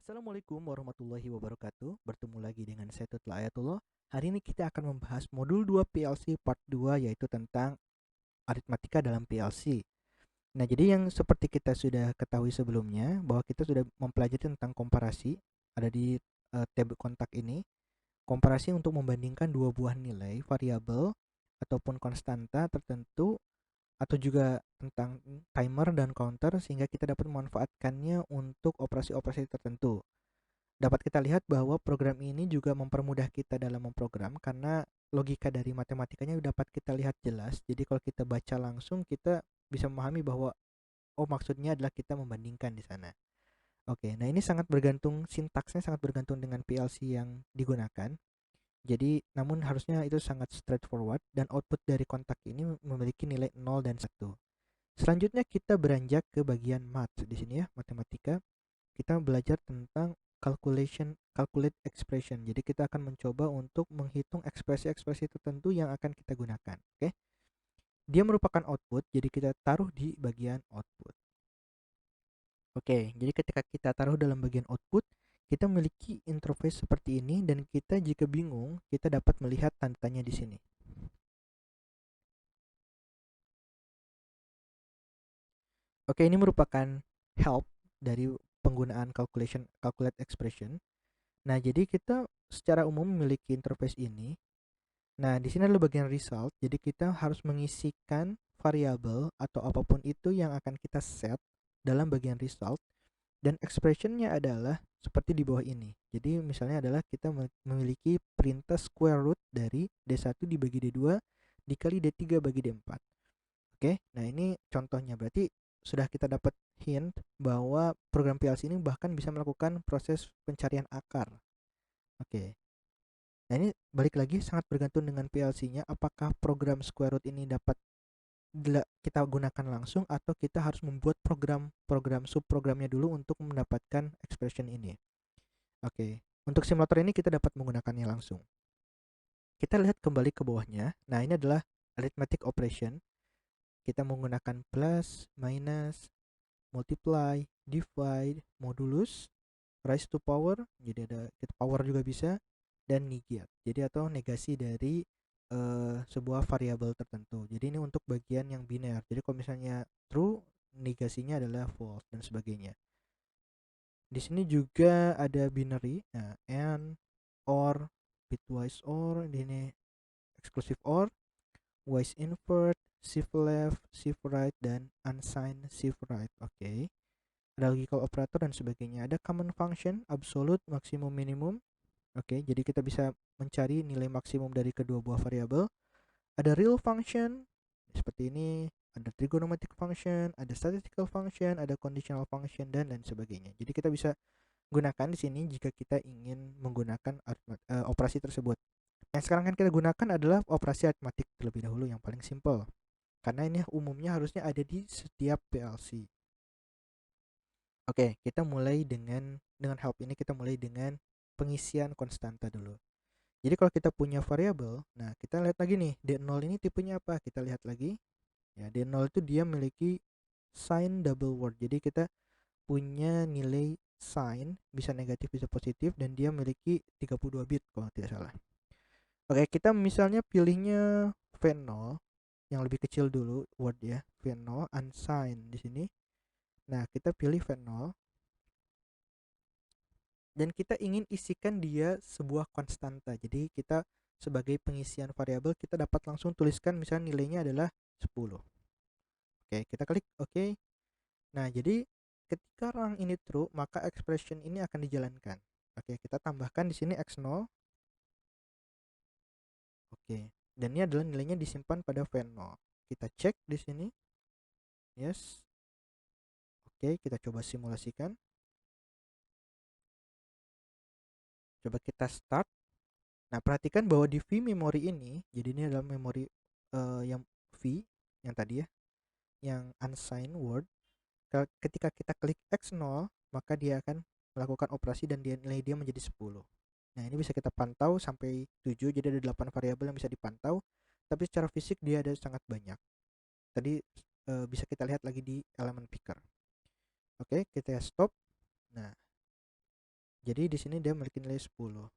Assalamualaikum warahmatullahi wabarakatuh. Bertemu lagi dengan saya Tutla Ayatullah. Hari ini kita akan membahas modul 2 PLC part 2 yaitu tentang aritmatika dalam PLC. Nah, jadi yang seperti kita sudah ketahui sebelumnya bahwa kita sudah mempelajari tentang komparasi ada di tab kontak ini. Komparasi untuk membandingkan dua buah nilai variabel ataupun konstanta tertentu atau juga tentang timer dan counter sehingga kita dapat memanfaatkannya untuk operasi-operasi tertentu. Dapat kita lihat bahwa program ini juga mempermudah kita dalam memprogram karena logika dari matematikanya dapat kita lihat jelas. Jadi kalau kita baca langsung kita bisa memahami bahwa oh maksudnya adalah kita membandingkan di sana. Oke, nah ini sangat bergantung sintaksnya sangat bergantung dengan PLC yang digunakan. Jadi namun harusnya itu sangat straightforward dan output dari kontak ini memiliki nilai 0 dan 1. Selanjutnya kita beranjak ke bagian math di sini ya, matematika. Kita belajar tentang calculate expression. Jadi kita akan mencoba untuk menghitung ekspresi-ekspresi tertentu yang akan kita gunakan. Oke. Dia merupakan output, jadi kita taruh di bagian output. Oke, jadi ketika kita taruh dalam bagian output, kita memiliki interface seperti ini dan kita jika bingung, kita dapat melihat tanda-tanya di sini. Oke, ini merupakan help dari penggunaan calculate expression. Nah, jadi kita secara umum memiliki interface ini. Nah, di sini adalah bagian result. Jadi kita harus mengisikan variabel atau apapun itu yang akan kita set dalam bagian result dan expressionnya adalah seperti di bawah ini. Jadi misalnya adalah kita memiliki perintah square root dari D1 dibagi D2 dikali D3 bagi D4. Oke, nah ini contohnya. Berarti sudah kita dapat hint bahwa program PLC ini bahkan bisa melakukan proses pencarian akar. Oke. Nah, ini balik lagi sangat bergantung dengan PLC-nya apakah program square root ini dapat kita gunakan langsung atau kita harus membuat program subprogramnya dulu untuk mendapatkan expression ini. Oke. Untuk simulator ini kita dapat menggunakannya langsung. Kita lihat kembali ke bawahnya. Nah, ini adalah arithmetic operation. Kita menggunakan plus, minus, multiply, divide, modulus, raise to power, jadi ada power juga bisa, dan negate. Jadi atau negasi dari sebuah variabel tertentu. Jadi ini untuk bagian yang biner. Jadi kalau misalnya true, negasinya adalah false dan sebagainya. Di sini juga ada binary, nah, and, or, bitwise or, ini exclusive or, wise invert, shift left, shift right, dan unsigned shift right. Oke. Ada logical operator dan sebagainya. Ada common function, absolute, maximum, minimum. Oke, jadi kita bisa mencari nilai maksimum dari kedua buah variabel. Ada real function seperti ini, ada trigonometric function, ada statistical function, ada conditional function dan lain sebagainya. Jadi kita bisa gunakan di sini jika kita ingin menggunakan operasi tersebut. Yang sekarang kan kita gunakan adalah operasi aritmatik terlebih dahulu yang paling simple. Karena ini umumnya harusnya ada di setiap PLC. Oke, kita mulai dengan help ini kita mulai dengan pengisian konstanta dulu. Jadi kalau kita punya variabel, nah kita lihat lagi nih, D0 ini tipenya apa? Kita lihat lagi. Ya, D0 itu dia memiliki sign double word. Jadi kita punya nilai sign, bisa negatif bisa positif dan dia memiliki 32 bit kalau tidak salah. Oke, kita misalnya pilihnya V0 yang lebih kecil dulu word ya, V0 unsigned di sini. Nah, kita pilih V0 dan kita ingin isikan dia sebuah konstanta. Jadi kita sebagai pengisian variabel kita dapat langsung tuliskan misalnya nilainya adalah 10. Oke, kita klik oke. Nah, jadi ketika rang ini true, maka expression ini akan dijalankan. Oke, kita tambahkan di sini x0. Oke, dan ini adalah nilainya disimpan pada v0. Kita cek di sini. Yes. Oke, kita coba simulasikan. Coba kita start. Nah, perhatikan bahwa di V memory ini, jadi ini adalah memori yang V yang tadi ya, yang unsigned word. Ketika kita klik X0, maka dia akan melakukan operasi dan nilai dia menjadi 10. Nah, ini bisa kita pantau sampai 7, jadi ada 8 variabel yang bisa dipantau, tapi secara fisik dia ada sangat banyak. Tadi bisa kita lihat lagi di elemen picker. Oke, kita stop. Nah, Jadi di sini dia memiliki nilai 10.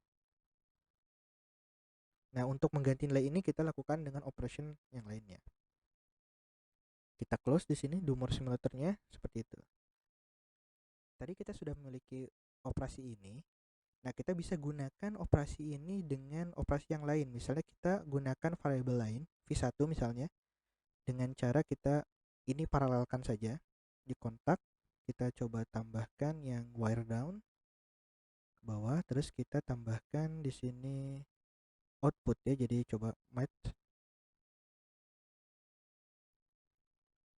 Nah, untuk mengganti nilai ini kita lakukan dengan operation yang lainnya. Kita close di sini do more simulatornya seperti itu. Tadi kita sudah memiliki operasi ini. Nah, kita bisa gunakan operasi ini dengan operasi yang lain. Misalnya kita gunakan variabel lain, v1 misalnya, dengan cara kita ini paralelkan saja di kontak. Kita coba tambahkan yang wire down ke bawah, terus kita tambahkan di sini output ya. Jadi coba match.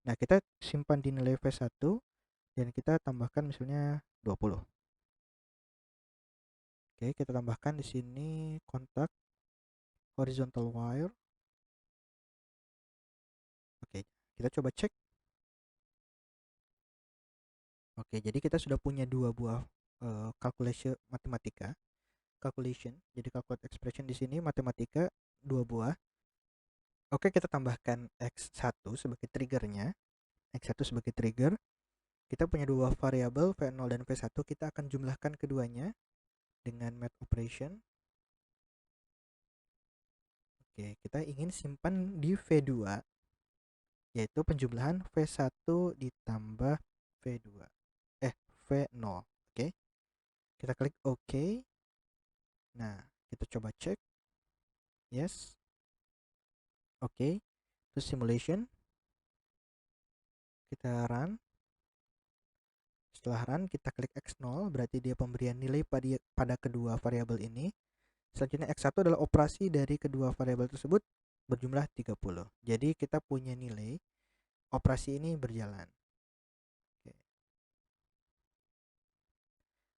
Nah, kita simpan di nilai v1 dan kita tambahkan misalnya 20. Oke, kita tambahkan di sini kontak horizontal wire. Oke, kita coba cek. Oke, jadi kita sudah punya dua buah calculation matematika. Jadi calculate expression di sini matematika dua buah. Oke, kita tambahkan X1 sebagai triggernya. X1 sebagai trigger. Kita punya dua variabel V0 dan V1. Kita akan jumlahkan keduanya dengan math operation. Oke, kita ingin simpan di V2, yaitu penjumlahan V1 ditambah V2. V0. Oke. Kita klik OK. Nah, kita coba cek. Yes. Oke. Terus simulation. Kita run. Setelah run, kita klik X0, berarti dia pemberian nilai pada kedua variabel ini. Selanjutnya X1 adalah operasi dari kedua variabel tersebut berjumlah 30. Jadi kita punya nilai operasi ini berjalan.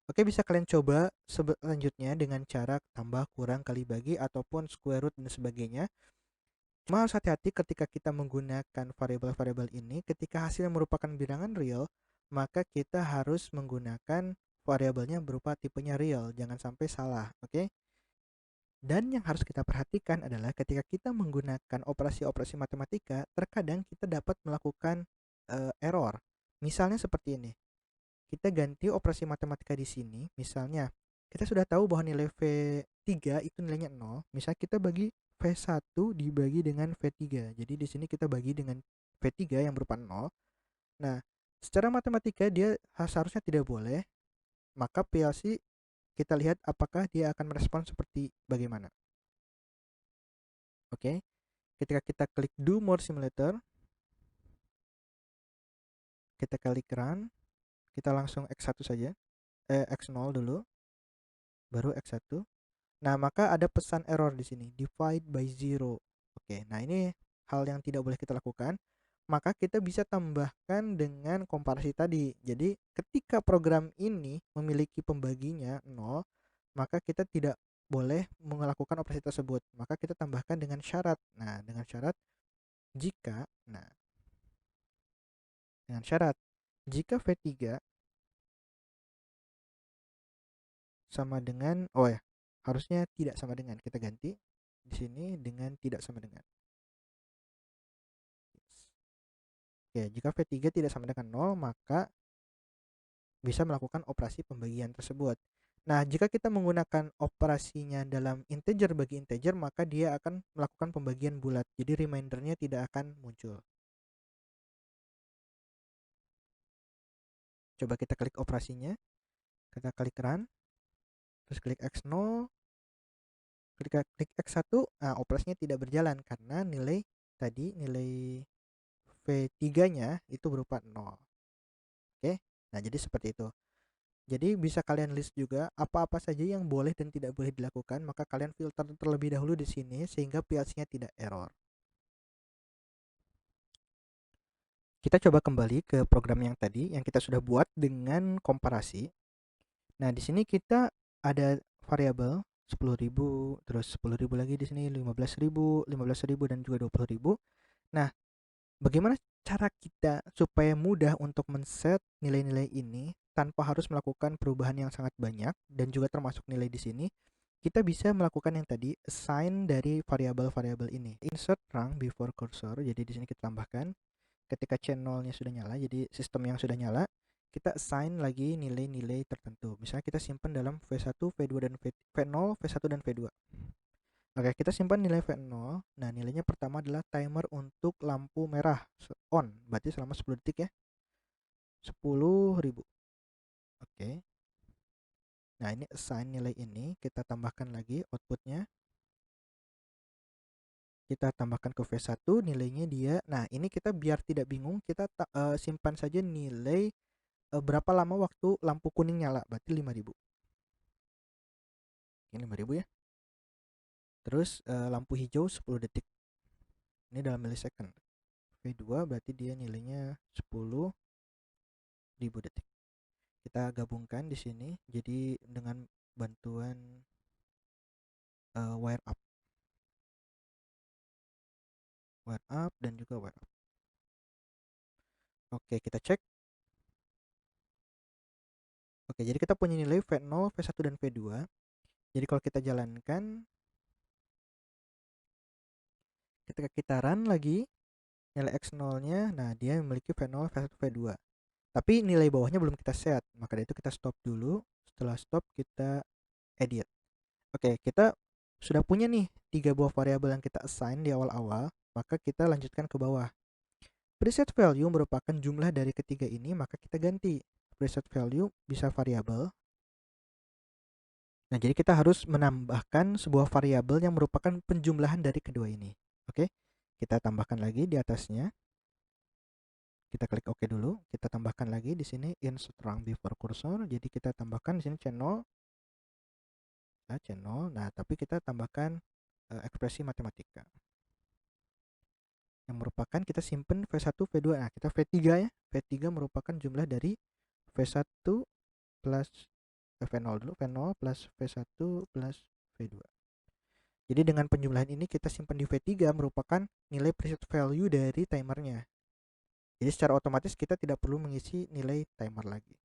Oke, bisa kalian coba selanjutnya dengan cara tambah, kurang, kali bagi, ataupun square root dan sebagainya. Cuma harus hati-hati ketika kita menggunakan variabel-variabel ini. Ketika hasilnya merupakan bilangan real, maka kita harus menggunakan variabelnya berupa tipenya real. Jangan sampai salah, oke? Dan yang harus kita perhatikan adalah ketika kita menggunakan operasi-operasi matematika, terkadang kita dapat melakukan error. Misalnya seperti ini. Kita ganti operasi matematika di sini. Misalnya, kita sudah tahu bahwa nilai V3 itu nilainya 0. Misalnya kita bagi V1 dibagi dengan V3. Jadi di sini kita bagi dengan V3 yang berupa 0. Nah, secara matematika dia seharusnya tidak boleh. Maka PLC kita lihat apakah dia akan merespon seperti bagaimana. Oke. Ketika kita klik do more simulator, kita klik run, kita langsung X1 saja. X0 dulu, baru X1. Nah, maka ada pesan error di sini, divide by zero. Oke, nah ini hal yang tidak boleh kita lakukan. Maka kita bisa tambahkan dengan komparasi tadi. Jadi, ketika program ini memiliki pembaginya 0, maka kita tidak boleh melakukan operasi tersebut. Maka kita tambahkan dengan syarat. Nah, dengan syarat jika, dengan syarat jika V3 sama dengan, harusnya tidak sama dengan, kita ganti di sini dengan tidak sama dengan. Oke, jika V3 tidak sama dengan 0, maka bisa melakukan operasi pembagian tersebut. Nah, jika kita menggunakan operasinya dalam integer bagi integer, maka dia akan melakukan pembagian bulat. Jadi remindernya tidak akan muncul. Coba kita klik operasinya. Kita klik run. Terus klik X0. Klik X1. Nah, operasinya tidak berjalan karena nilai V3-nya itu berupa 0. Oke. Nah, jadi seperti itu. Jadi bisa kalian list juga apa-apa saja yang boleh dan tidak boleh dilakukan, maka kalian filter terlebih dahulu di sini sehingga PLC-nya tidak error. Kita coba kembali ke program yang tadi yang kita sudah buat dengan komparasi. Nah, di sini kita ada variabel 10.000, terus 10.000 lagi di sini 15.000, 15.000 dan juga 20.000. Nah, bagaimana cara kita supaya mudah untuk men-set nilai-nilai ini tanpa harus melakukan perubahan yang sangat banyak dan juga termasuk nilai di sini? Kita bisa melakukan yang tadi assign dari variabel-variabel ini. Insert rung before cursor. Jadi di sini kita tambahkan ketika channelnya sudah nyala, jadi sistem yang sudah nyala, kita assign lagi nilai-nilai tertentu. Misalnya kita simpan dalam V1, V2 dan V0, V1 dan V2. Oke, kita simpan nilai V0. Nah, nilainya pertama adalah timer untuk lampu merah on, berarti selama 10 detik ya. 10.000. Oke. Nah, ini assign nilai ini, kita tambahkan lagi outputnya. Kita tambahkan ke V1, nilainya dia. Nah, ini kita biar tidak bingung, kita simpan saja nilai berapa lama waktu lampu kuning nyala, berarti 5.000. Ini 5.000 ya. Terus lampu hijau 10 detik. Ini dalam millisecond. V2 berarti dia nilainya 10.000 detik. Kita gabungkan di sini jadi dengan bantuan wire up. Wire up dan juga wire up. Oke, kita cek. Oke, jadi kita punya nilai V0, V1 dan V2. Jadi kalau kita jalankan, ketika kita run lagi nilai X0-nya, nah dia memiliki V0, V1, V2. Tapi nilai bawahnya belum kita set, maka dari itu kita stop dulu. Setelah stop kita edit. Oke, kita sudah punya nih 3 buah variabel yang kita assign di awal-awal, maka kita lanjutkan ke bawah. Preset value merupakan jumlah dari ketiga ini, maka kita ganti. Preset value bisa variabel. Nah, jadi kita harus menambahkan sebuah variabel yang merupakan penjumlahan dari kedua ini. Oke, kita tambahkan lagi di atasnya. Kita klik OK dulu. Kita tambahkan lagi di sini insert rung before cursor. Jadi kita tambahkan di sini channel. Nah, channel. Nah, tapi kita tambahkan ekspresi matematika. Yang merupakan kita simpan V1, V2. Nah, kita V3 ya. V3 merupakan jumlah dari V1 plus V0 dulu. V0 plus V1 plus V2. Jadi dengan penjumlahan ini kita simpan di V3 merupakan nilai preset value dari timernya. Jadi secara otomatis kita tidak perlu mengisi nilai timer lagi.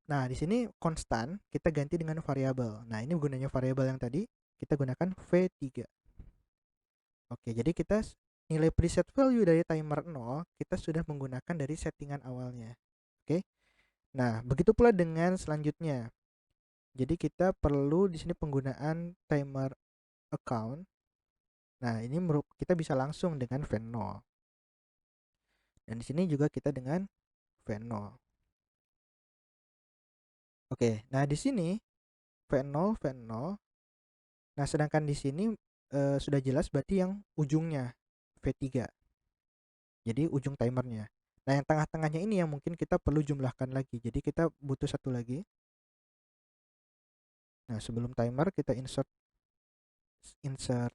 Nah di sini konstan kita ganti dengan variabel. Nah ini gunanya variabel yang tadi kita gunakan V3. Oke, jadi kita nilai preset value dari timer 0 kita sudah menggunakan dari settingan awalnya. Oke. Nah, begitu pula dengan selanjutnya. Jadi kita perlu di sini penggunaan timer account. Nah, ini kita bisa langsung dengan V0. Dan di sini juga kita dengan V0. Oke, nah di sini V0 V0. Nah, sedangkan di sini sudah jelas berarti yang ujungnya V3. Jadi ujung timernya. Nah, yang tengah-tengahnya ini yang mungkin kita perlu jumlahkan lagi. Jadi kita butuh satu lagi. Nah, sebelum timer kita insert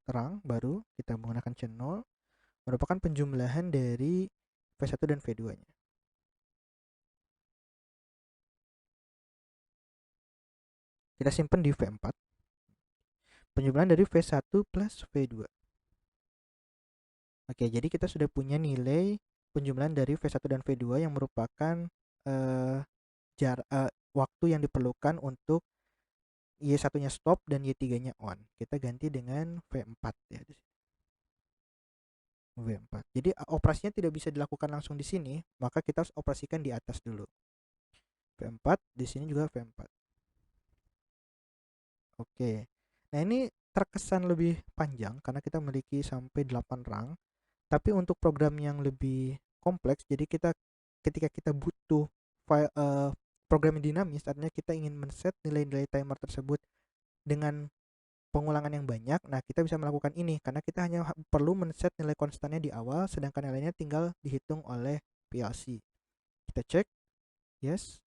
rung baru kita menggunakan channel merupakan penjumlahan dari V1 dan V2-nya. Kita simpan di V4. Penjumlahan dari V1 plus V2. Oke, jadi kita sudah punya nilai penjumlahan dari V1 dan V2 yang merupakan waktu yang diperlukan untuk Y1-nya stop dan Y3-nya on. Kita ganti dengan V4 ya. V4. Jadi operasinya tidak bisa dilakukan langsung di sini, maka kita harus operasikan di atas dulu. V4, di sini juga V4. Oke. Nah, ini terkesan lebih panjang karena kita memiliki sampai 8 rung. Tapi untuk program yang lebih kompleks, jadi ketika kita butuh program yang dinamis, artinya kita ingin men-set nilai-nilai timer tersebut dengan pengulangan yang banyak. Nah, kita bisa melakukan ini karena kita hanya perlu men-set nilai konstannya di awal, sedangkan yang lainnya tinggal dihitung oleh PLC. Kita cek, yes.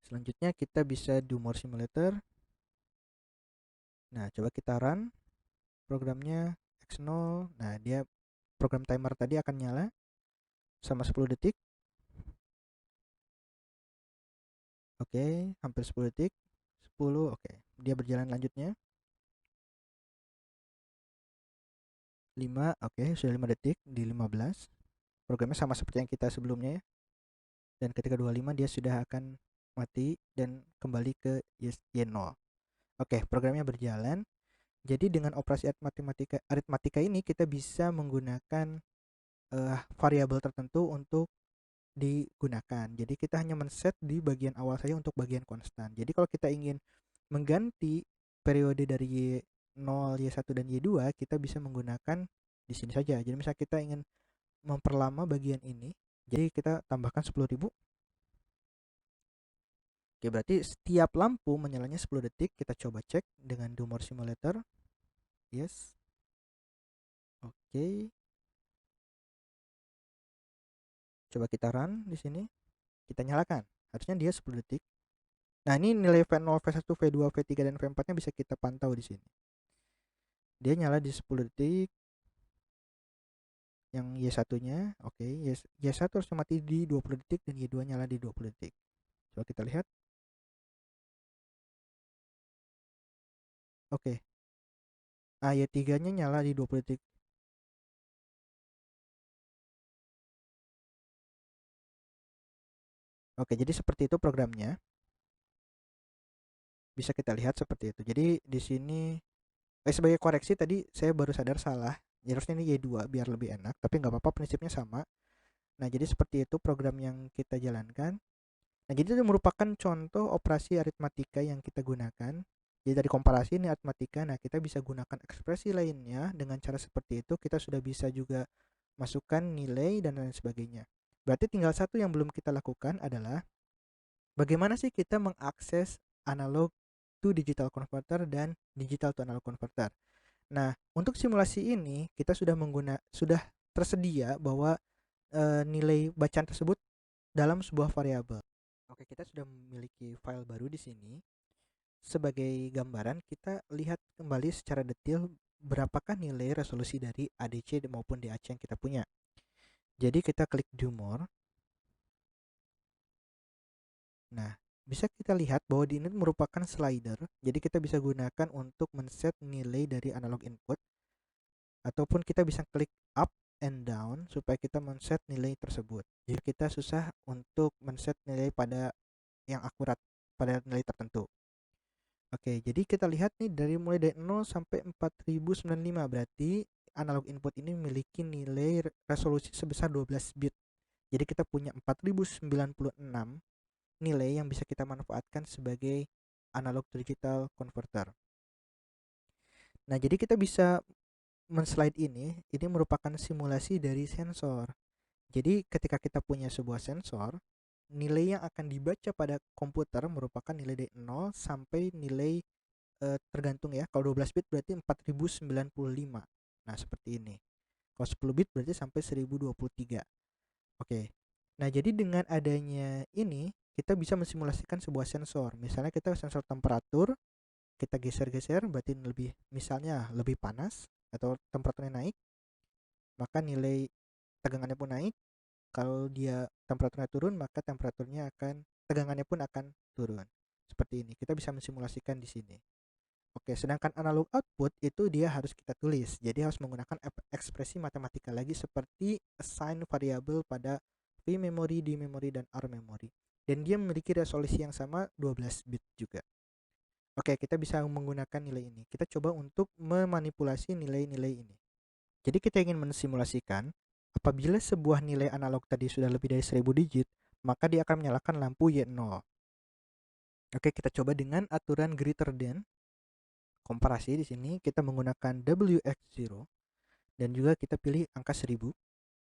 Selanjutnya kita bisa do more simulator. Nah, coba kita run programnya X0. Nah, dia program timer tadi akan nyala sama 10 detik. Oke, hampir 10 detik. 10, oke. Dia berjalan lanjutnya. 5, oke, sudah 5 detik di 15. Programnya sama seperti yang kita sebelumnya ya. Dan ketika 25 dia sudah akan mati dan kembali ke Y0. Oke, programnya berjalan. Jadi dengan operasi aritmatika ini kita bisa menggunakan variabel tertentu untuk digunakan. Jadi kita hanya men-set di bagian awal saja untuk bagian konstan. Jadi kalau kita ingin mengganti periode dari Y0, Y1 dan Y2, kita bisa menggunakan di sini saja. Jadi misalnya kita ingin memperlama bagian ini, jadi kita tambahkan 10.000. Oke, berarti setiap lampu menyalanya 10 detik. Kita coba cek dengan Do More Simulator. Yes. Oke. Coba kita run di sini. Kita nyalakan. Harusnya dia 10 detik. Nah, ini nilai V0, V1, V2, V3 dan V4-nya bisa kita pantau di sini. Dia nyala di 10 detik. Yang Y1-nya, oke, Y1 harus mati di 20 detik dan Y2 nyala di 20 detik. Coba kita lihat. Oke. Y3-nya nyala di 20 detik. Oke, jadi seperti itu programnya. Bisa kita lihat seperti itu. Jadi di sini sebagai koreksi tadi saya baru sadar salah. Ya, harusnya ini Y2 biar lebih enak, tapi nggak apa-apa, prinsipnya sama. Nah, jadi seperti itu program yang kita jalankan. Nah, jadi itu merupakan contoh operasi aritmatika yang kita gunakan. Jadi dari komparasi ini aritmatika, nah kita bisa gunakan ekspresi lainnya dengan cara seperti itu. Kita sudah bisa juga masukkan nilai dan lain sebagainya. Berarti tinggal satu yang belum kita lakukan adalah bagaimana sih kita mengakses analog to digital converter dan digital to analog converter. Nah, untuk simulasi ini kita sudah tersedia bahwa nilai bacaan tersebut dalam sebuah variabel. Oke, kita sudah memiliki file baru di sini. Sebagai gambaran, kita lihat kembali secara detail berapakah nilai resolusi dari ADC maupun DAC yang kita punya. Jadi kita klik Do More. Nah, bisa kita lihat bahwa ini merupakan slider. Jadi kita bisa gunakan untuk men-set nilai dari analog input, ataupun kita bisa klik up and down supaya kita men-set nilai tersebut. Jadi kita susah untuk men-set nilai pada yang akurat pada nilai tertentu. Oke, jadi kita lihat nih mulai dari 0 sampai 4095, berarti analog input ini memiliki nilai resolusi sebesar 12 bit. Jadi kita punya 4096 nilai yang bisa kita manfaatkan sebagai analog to digital converter. Nah, jadi kita bisa men-slide ini merupakan simulasi dari sensor. Jadi ketika kita punya sebuah sensor, nilai yang akan dibaca pada komputer merupakan nilai dari 0 sampai nilai tergantung ya. Kalau 12 bit berarti 4095. Nah, seperti ini. Kalau 10 bit berarti sampai 1023. Oke. Nah, jadi dengan adanya ini kita bisa mensimulasikan sebuah sensor. Misalnya kita sensor temperatur, kita geser-geser berarti misalnya lebih panas atau temperaturnya naik, maka nilai tegangannya pun naik. Kalau dia temperaturnya turun, maka tegangannya pun akan turun. Seperti ini. Kita bisa mensimulasikan di sini. Oke, sedangkan analog output itu dia harus kita tulis. Jadi harus menggunakan ekspresi matematika lagi seperti assign variabel pada V memory, D memory, dan R memory. Dan dia memiliki resolusi yang sama 12 bit juga. Oke, kita bisa menggunakan nilai ini. Kita coba untuk memanipulasi nilai-nilai ini. Jadi kita ingin mensimulasikan apabila sebuah nilai analog tadi sudah lebih dari 1000 digit, maka dia akan menyalakan lampu Y0. Oke, kita coba dengan aturan greater than. Komparasi di sini kita menggunakan WX0 dan juga kita pilih angka 1000.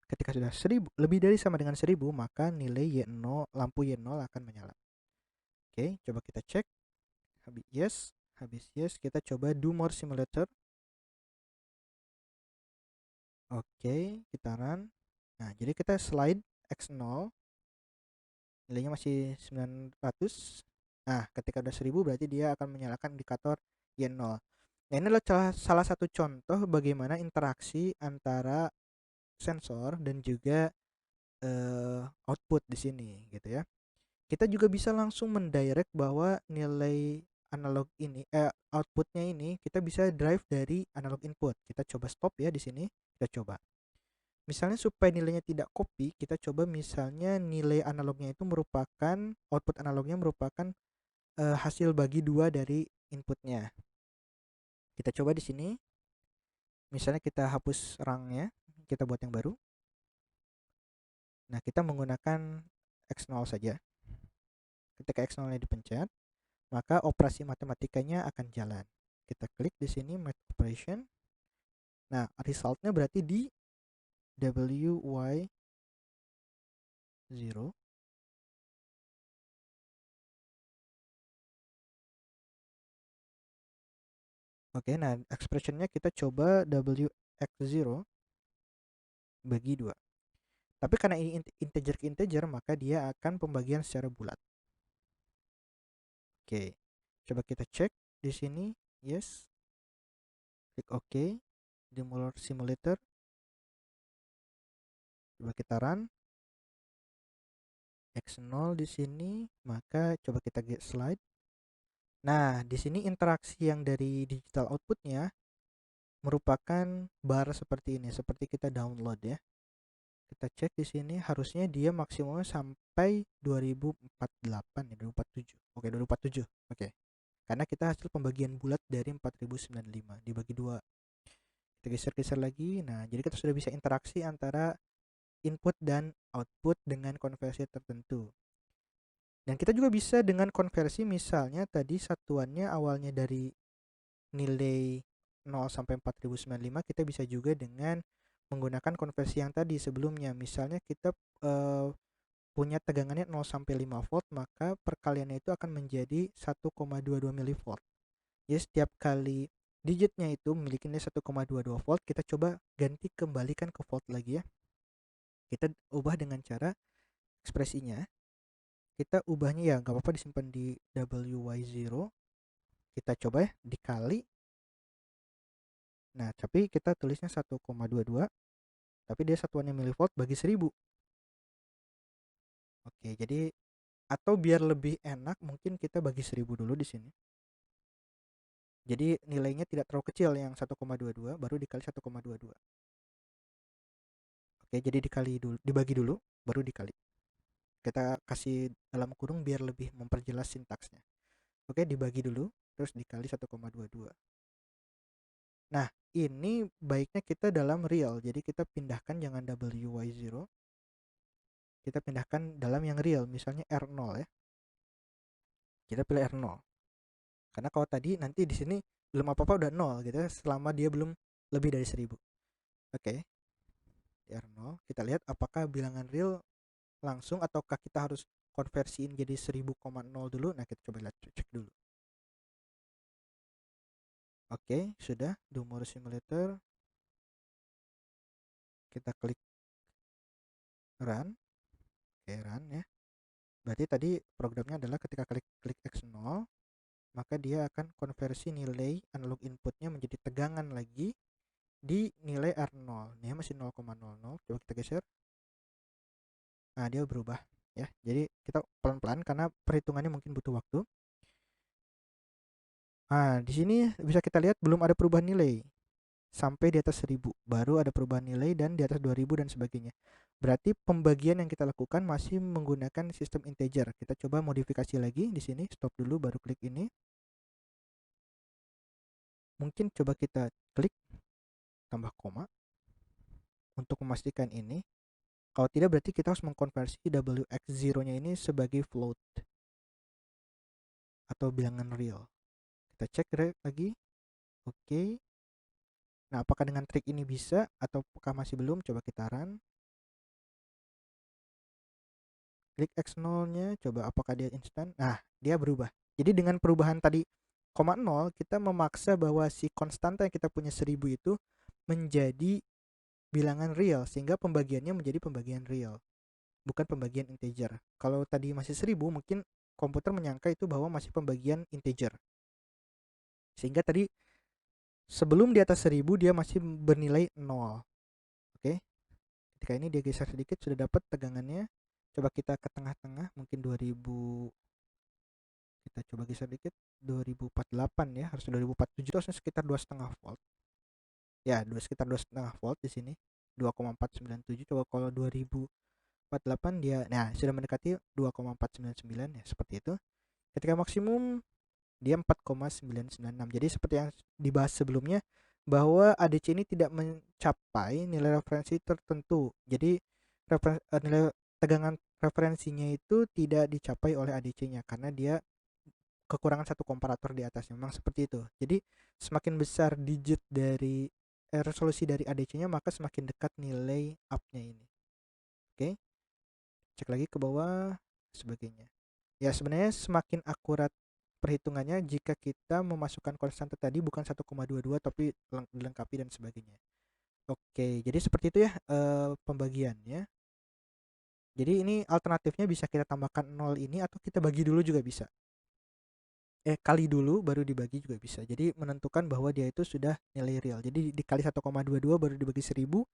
Ketika sudah 1000 lebih dari sama dengan 1000, maka nilai Y0 lampu Y0 akan menyala. Oke, coba kita cek. Habis yes, kita coba Do More Simulator. Oke, kita run. Nah, jadi kita slide X0, nilainya masih 900. Nah, ketika udah 1000 berarti dia akan menyalakan indikator Y0. Nah, ini adalah salah satu contoh bagaimana interaksi antara sensor dan juga output di sini gitu ya. Kita juga bisa langsung mendirect bahwa nilai analog ini outputnya ini kita bisa drive dari analog input. Kita coba stop ya di sini. Kita coba. Misalnya supaya nilainya tidak copy, kita coba misalnya nilai analognya itu merupakan output analognya merupakan hasil bagi dua dari inputnya. Kita coba di sini. Misalnya kita hapus rangnya, kita buat yang baru. Nah, kita menggunakan X0 saja. Ketika X0-nya dipencet, maka operasi matematikanya akan jalan. Kita klik di sini math operation. Nah, resultnya berarti di WY0. Oke, nah expressionnya kita coba WX0 bagi 2. Tapi karena ini integer ke integer, maka dia akan pembagian secara bulat. Oke, coba kita cek di sini. Yes. Klik OK di Muller Simulator. Coba kita run. X0 di sini, maka coba kita get slide. Nah, di sini interaksi yang dari digital outputnya merupakan bar seperti ini, seperti kita download ya. Kita cek di sini, harusnya dia maksimumnya sampai 2048 ya, 2047. Oke, 2047. Oke. Karena kita hasil pembagian bulat dari 4095 dibagi 2. Kita geser-geser lagi. Nah, jadi kita sudah bisa interaksi antara input dan output dengan konversi tertentu. Dan kita juga bisa dengan konversi, misalnya tadi satuannya awalnya dari nilai 0 sampai 4095, kita bisa juga dengan menggunakan konversi yang tadi sebelumnya. Misalnya kita punya tegangannya 0 sampai 5 volt, maka perkaliannya itu akan menjadi 1,22 mV. Jadi setiap kali digitnya itu memiliki nilai 1,22 volt, kita coba ganti kembalikan ke volt lagi ya. Kita ubah dengan cara ekspresinya. Kita ubahnya ya nggak apa-apa disimpan di WY0. Kita coba ya dikali. Nah, tapi kita tulisnya 1,22, tapi dia satuannya milivolt bagi 1000. Oke, jadi atau biar lebih enak mungkin kita bagi 1000 dulu di sini. Jadi nilainya tidak terlalu kecil yang 1,22, baru dikali 1,22. Oke, jadi dibagi dulu, baru dikali. Kita kasih dalam kurung biar lebih memperjelas sintaksnya. Oke, dibagi dulu, terus dikali 1,22. Nah, ini baiknya kita dalam real. Jadi kita pindahkan jangan WY0. Kita pindahkan dalam yang real, misalnya R0 ya. Kita pilih R0. Karena kalau tadi nanti di sini belum apa-apa udah 0 gitu ya, selama dia belum lebih dari 1000. Oke. Di R0 kita lihat apakah bilangan real langsung ataukah kita harus konversiin jadi 1000,0 dulu. Nah, kita coba lihat, cek dulu. Oke, sudah di Muller Simulator. Kita klik run. Oke, run ya. Berarti tadi programnya adalah ketika klik X0, maka dia akan konversi nilai analog inputnya menjadi tegangan lagi di nilai R0. Ini masih 0,00. Coba kita geser. Nah, dia berubah ya. Jadi kita pelan-pelan karena perhitungannya mungkin butuh waktu. Nah, di sini bisa kita lihat belum ada perubahan nilai sampai di atas 1000, baru ada perubahan nilai dan di atas 2000 dan sebagainya. Berarti pembagian yang kita lakukan masih menggunakan sistem integer. Kita coba modifikasi lagi di sini, stop dulu baru klik ini. Mungkin coba kita klik tambah koma untuk memastikan ini. Kalau tidak berarti kita harus mengkonversi WX0-nya ini sebagai float atau bilangan real. Kita cek lagi. Oke. Nah, apakah dengan trik ini bisa atau apakah masih belum? Coba kita run. Klik X0-nya, coba apakah dia instan. Nah, dia berubah. Jadi dengan perubahan tadi 0, kita memaksa bahwa si konstanta yang kita punya 1000 itu menjadi bilangan real, sehingga pembagiannya menjadi pembagian real, bukan pembagian integer. Kalau tadi masih 1000, mungkin komputer menyangka itu bahwa masih pembagian integer. Sehingga tadi sebelum di atas 1000 dia masih bernilai 0. Oke. Ketika ini dia geser sedikit sudah dapat tegangannya. Coba kita ke tengah-tengah, mungkin 2000. Kita coba geser dikit, 2048 ya, harus 2047, harusnya sekitar 2,5 volt. Ya, sekitar 2,5 volt di sini. 2,497. Coba kalau 2048 dia, nah sudah mendekati 2,499 ya, seperti itu. Ketika maksimum dia 4,996. Jadi seperti yang dibahas sebelumnya bahwa ADC ini tidak mencapai nilai referensi tertentu. Jadi nilai tegangan referensinya itu tidak dicapai oleh ADC-nya karena dia kekurangan satu komparator di atasnya. Memang seperti itu. Jadi semakin besar digit dari resolusi dari ADC-nya, maka semakin dekat nilai up-nya ini. Oke, cek lagi ke bawah sebagainya. Ya, sebenarnya semakin akurat perhitungannya jika kita memasukkan konstanta tadi bukan 1,22 tapi dilengkapi dan sebagainya. Oke, jadi seperti itu ya pembagiannya. Jadi ini alternatifnya bisa kita tambahkan 0 ini atau kita bagi dulu juga bisa. Kali dulu baru dibagi juga bisa. Jadi menentukan bahwa dia itu sudah nilai real. Jadi dikali 1,22 baru dibagi 1000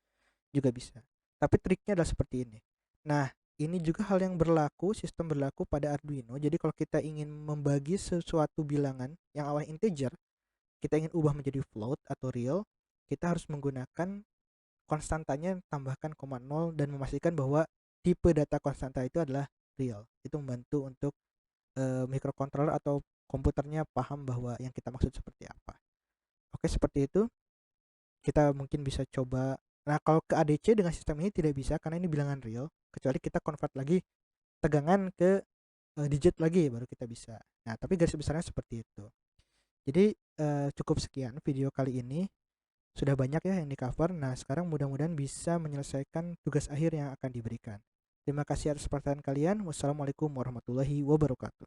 juga bisa. Tapi triknya adalah seperti ini. Nah, ini juga hal yang berlaku, sistem berlaku pada Arduino. Jadi kalau kita ingin membagi sesuatu bilangan yang awalnya integer, kita ingin ubah menjadi float atau real, kita harus menggunakan konstantanya tambahkan 0 dan memastikan bahwa tipe data konstanta itu adalah real. Itu membantu untuk microcontroller atau komputernya paham bahwa yang kita maksud seperti apa. Oke, seperti itu. Kita mungkin bisa coba. Nah, kalau ke ADC dengan sistem ini tidak bisa karena ini bilangan real, kecuali kita convert lagi tegangan ke digit lagi baru kita bisa. Nah, tapi garis besarnya seperti itu. Jadi cukup sekian video kali ini. Sudah banyak ya yang di cover. Nah, sekarang mudah-mudahan bisa menyelesaikan tugas akhir yang akan diberikan. Terima kasih atas perhatian kalian. Wassalamualaikum warahmatullahi wabarakatuh.